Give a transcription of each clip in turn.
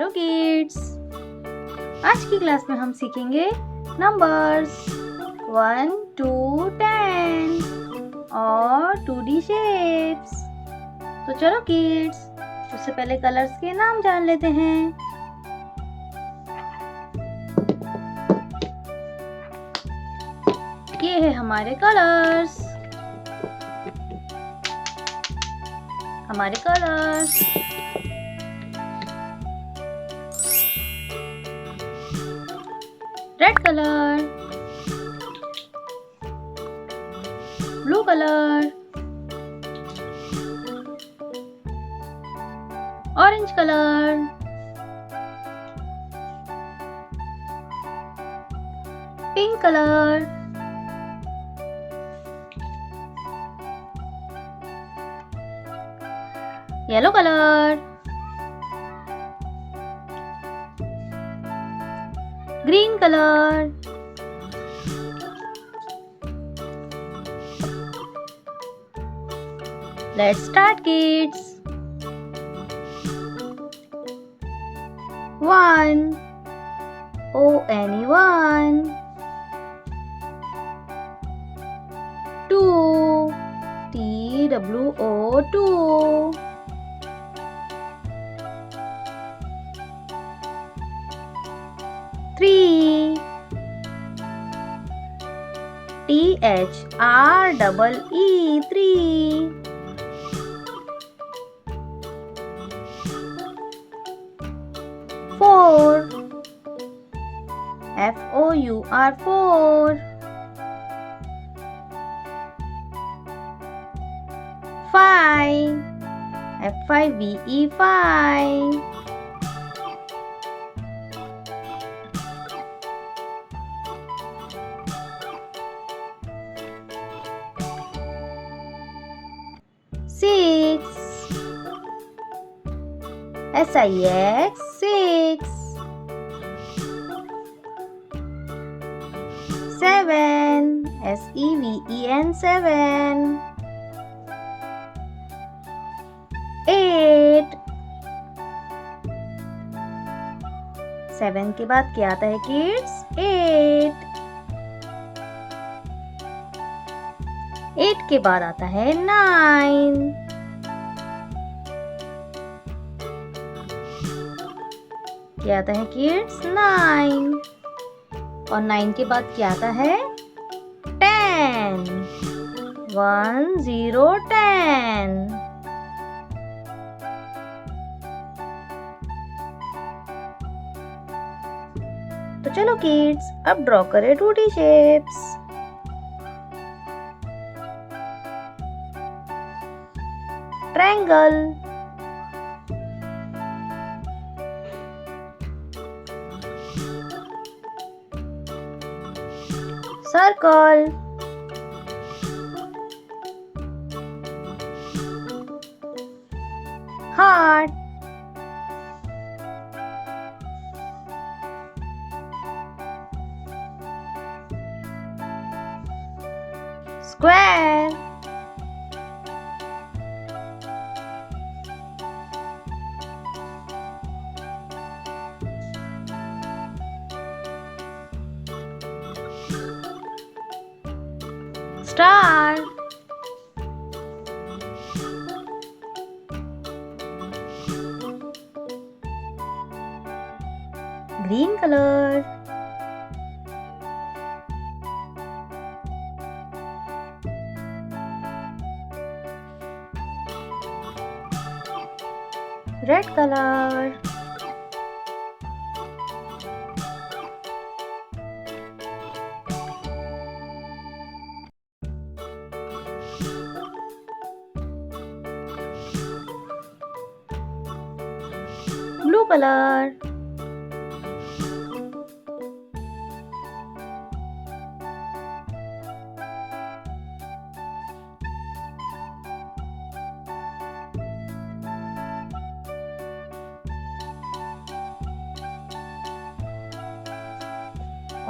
चलो किड्स, आज की क्लास में हम सीखेंगे नंबर्स 1 to 10 और 2D शेप्स। तो चलो किड्स, उससे पहले कलर्स के नाम जान लेते हैं। ये है हमारे colours. Red colour, blue colour, orange colour, pink colour, yellow colour, green colour, let's start kids. 1 O-N-E-1, 2 T-W-O-2, 3 T-H-R-E-E, 3, 4 F-O-U-R, 4, 5 F-I-V-E, 5, 6 S-I-X, 6, 7 S-E-V-E-N, 7, 8 7 के बाद क्या आता है किड्स? 8 के बाद आता है 9, क्या आता है किड्स? 9, और 9 के बाद क्या आता है? 10, 1 0 10। तो चलो किड्स, अब ड्रॉ करें 2D shapes. Triangle, circle, heart, square, star, green colour, red colour, blue colour,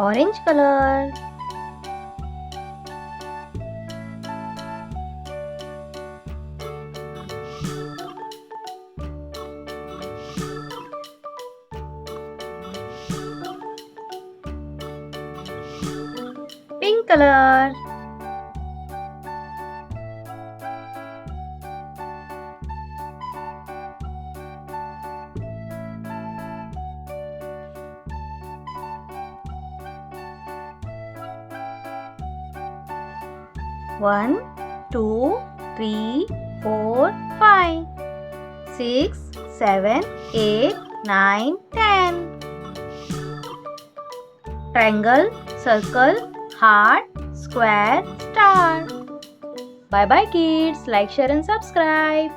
orange colour, pink color. One, two, three, 4, 5, 6, 7, 8, 9, 10. Triangle, circle, heart, square, star. Bye bye kids. Like, share and subscribe.